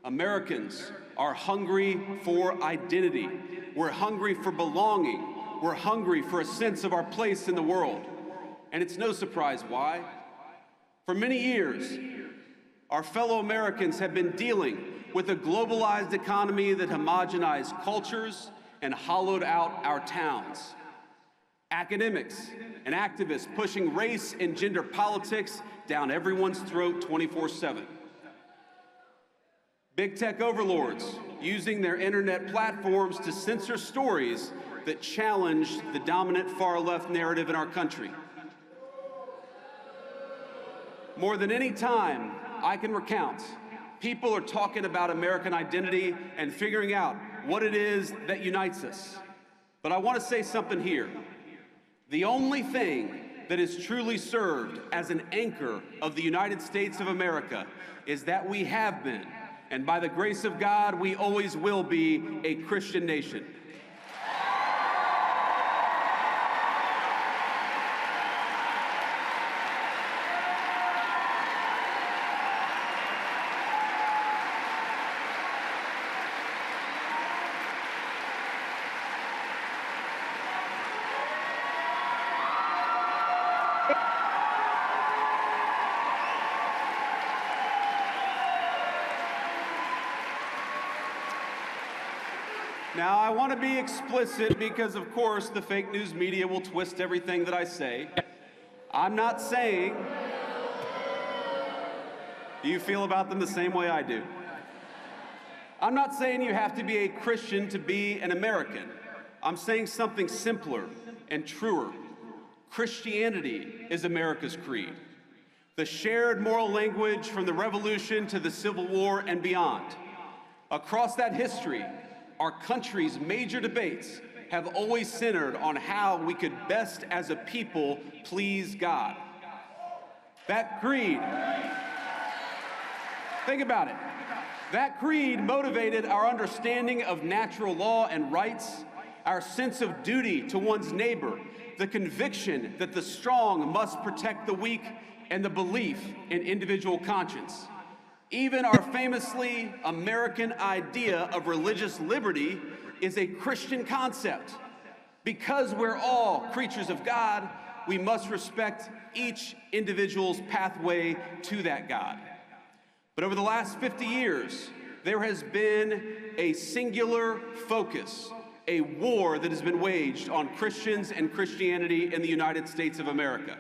Americans are hungry for identity. We're hungry for belonging. We're hungry for a sense of our place in the world. And it's no surprise why. For many years, our fellow Americans have been dealing with a globalized economy that homogenized cultures and hollowed out our towns. Academics and activists pushing race and gender politics down everyone's throat 24/7. Big tech overlords using their internet platforms to censor stories that challenge the dominant far-left narrative in our country. More than any time I can recount, people are talking about American identity and figuring out what it is that unites us. But I want to say something here. The only thing that is truly served as an anchor of the United States of America is that we have been, and by the grace of God, we always will be, a Christian nation. Now, I want to be explicit because, of course, the fake news media will twist everything that I say. I'm not saying, do you feel about them the same way I do? I'm not saying you have to be a Christian to be an American. I'm saying something simpler and truer. Christianity is America's creed. The shared moral language from the Revolution to the Civil War and beyond. Across that history, our country's major debates have always centered on how we could best as a people please God. That creed, think about it. That creed motivated our understanding of natural law and rights, our sense of duty to one's neighbor, the conviction that the strong must protect the weak, and the belief in individual conscience. Even our famously American idea of religious liberty is a Christian concept. Because we're all creatures of God, we must respect each individual's pathway to that God. But over the last 50 years, there has been a singular focus, a war that has been waged on Christians and Christianity in the United States of America.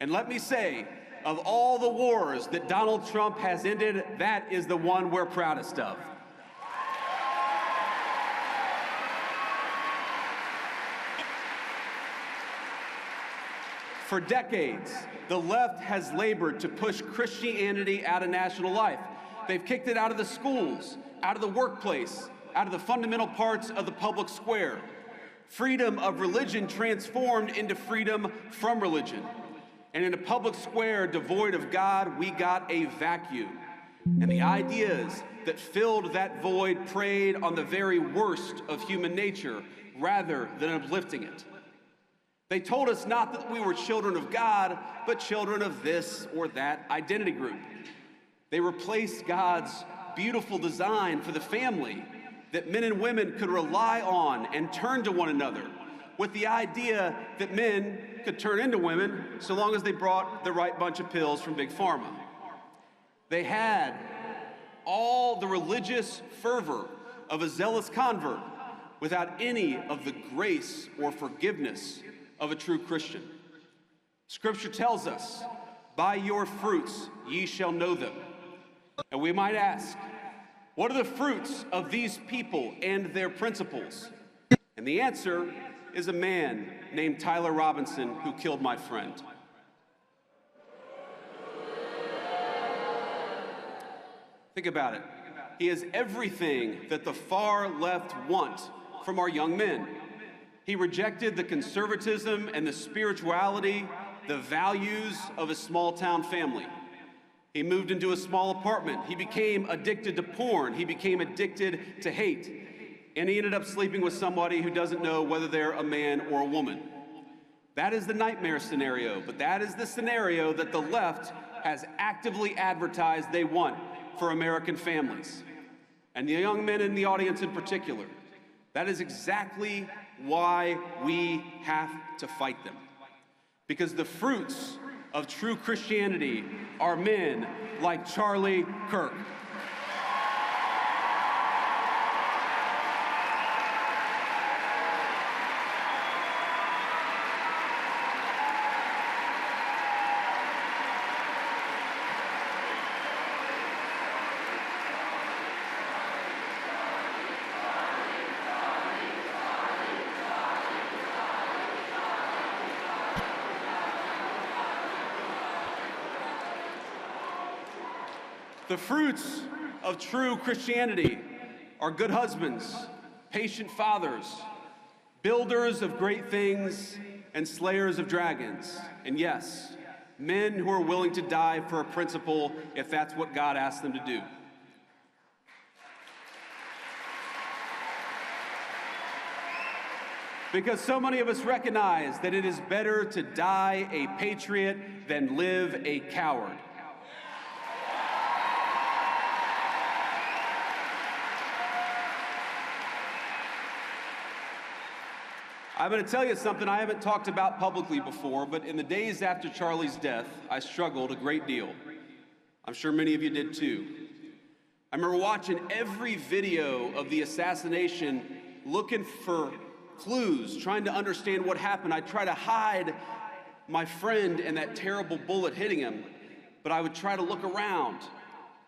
And let me say, of all the wars that Donald Trump has ended, that is the one we're proudest of. For decades, the left has labored to push Christianity out of national life. They've kicked it out of the schools, out of the workplace, out of the fundamental parts of the public square. Freedom of religion transformed into freedom from religion. And in a public square devoid of God, we got a vacuum. And the ideas that filled that void preyed on the very worst of human nature rather than uplifting it. They told us not that we were children of God, but children of this or that identity group. They replaced God's beautiful design for the family that men and women could rely on and turn to one another with the idea that men could turn into women so long as they brought the right bunch of pills from Big Pharma. They had all the religious fervor of a zealous convert without any of the grace or forgiveness of a true Christian. Scripture tells us, by your fruits ye shall know them. And we might ask, what are the fruits of these people and their principles? And the answer is a man named Tyler Robinson who killed my friend. Think about it. He has everything that the far left want from our young men. He rejected the conservatism and the spirituality, the values of a small town family. He moved into a small apartment. He became addicted to porn. He became addicted to hate. And he ended up sleeping with somebody who doesn't know whether they're a man or a woman. That is the nightmare scenario, but that is the scenario that the left has actively advertised they want for American families. and the young men in the audience in particular, that is exactly why we have to fight them. Because the fruits of true Christianity are men like Charlie Kirk. The fruits of true Christianity are good husbands, patient fathers, builders of great things, and slayers of dragons. And yes, men who are willing to die for a principle if that's what God asks them to do. Because so many of us recognize that it is better to die a patriot than live a coward. I'm going to tell you something I haven't talked about publicly before, but in the days after Charlie's death, I struggled a great deal. I'm sure many of you did too. I remember watching every video of the assassination, looking for clues, trying to understand what happened. I tried to hide my friend and that terrible bullet hitting him, but I would try to look around.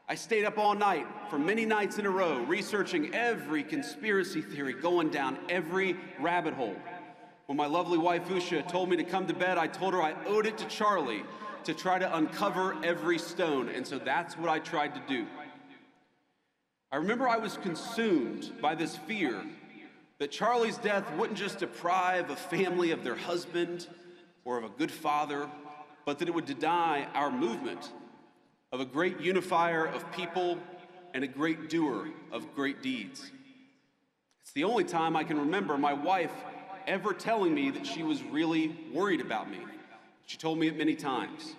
I stayed up all night for many nights in a row, researching every conspiracy theory, going down every rabbit hole. When my lovely wife, Usha, told me to come to bed, I told her I owed it to Charlie to try to uncover every stone, and so that's what I tried to do. I remember I was consumed by this fear that Charlie's death wouldn't just deprive a family of their husband or of a good father, but that it would deny our movement of a great unifier of people and a great doer of great deeds. It's the only time I can remember my wife ever telling me that she was really worried about me. She told me it many times.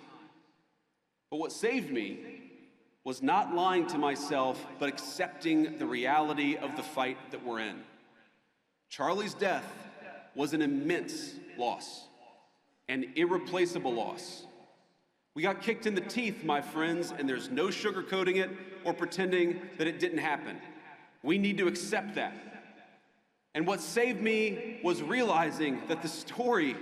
But what saved me was not lying to myself, but accepting the reality of the fight that we're in. Charlie's death was an immense loss, an irreplaceable loss. We got kicked in the teeth, my friends, and there's no sugarcoating it or pretending that it didn't happen. We need to accept that. And what saved me was realizing that the story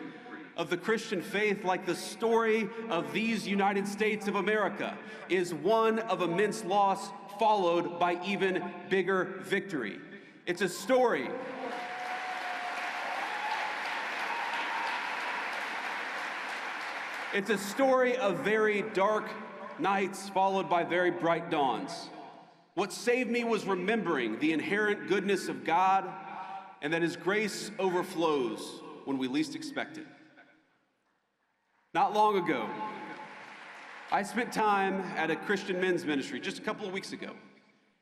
of the Christian faith, like the story of these United States of America, is one of immense loss followed by even bigger victory. It's a story of very dark nights followed by very bright dawns. What saved me was remembering the inherent goodness of God and that His grace overflows when we least expect it. Not long ago, I spent time at a Christian men's ministry just a couple of weeks ago.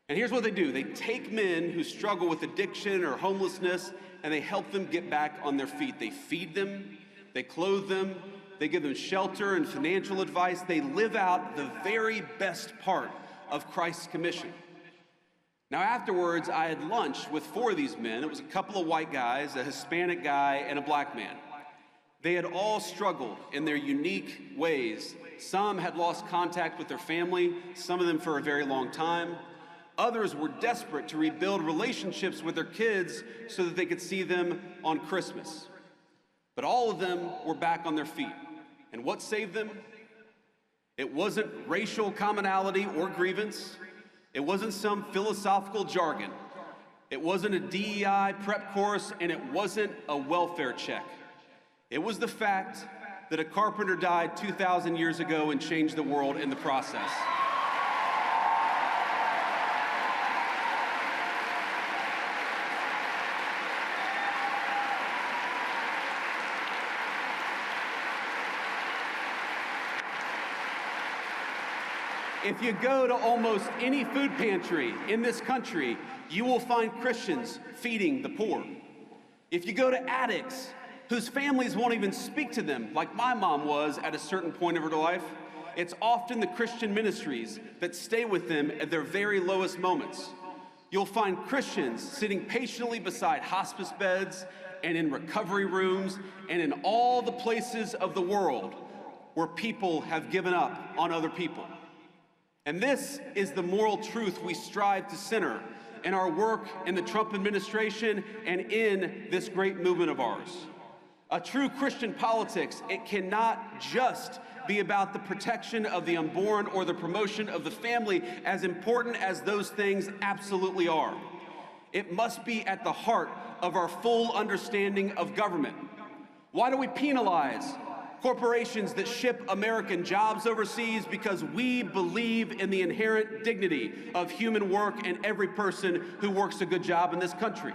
And here's what they do. They take men who struggle with addiction or homelessness, and they help them get back on their feet. They feed them, they clothe them, they give them shelter and financial advice. They live out the very best part of Christ's commission. Now afterwards, I had lunch with 4 of these men. It was a couple of white guys, a Hispanic guy, and a black man. They had all struggled in their unique ways. Some had lost contact with their family, some of them for a very long time. Others were desperate to rebuild relationships with their kids so that they could see them on Christmas. But all of them were back on their feet. And what saved them? It wasn't racial commonality or grievance. It wasn't some philosophical jargon. It wasn't a DEI prep course, and it wasn't a welfare check. It was the fact that a carpenter died 2,000 years ago and changed the world in the process. If you go to almost any food pantry in this country, you will find Christians feeding the poor. If you go to addicts whose families won't even speak to them, like my mom was at a certain point of her life, it's often the Christian ministries that stay with them at their very lowest moments. You'll find Christians sitting patiently beside hospice beds and in recovery rooms and in all the places of the world where people have given up on other people. And this is the moral truth we strive to center in our work in the Trump administration and in this great movement of ours. A true Christian politics, it cannot just be about the protection of the unborn or the promotion of the family, as important as those things absolutely are. It must be at the heart of our full understanding of government. Why do we penalize corporations that ship American jobs overseas? Because we believe in the inherent dignity of human work and every person who works a good job in this country.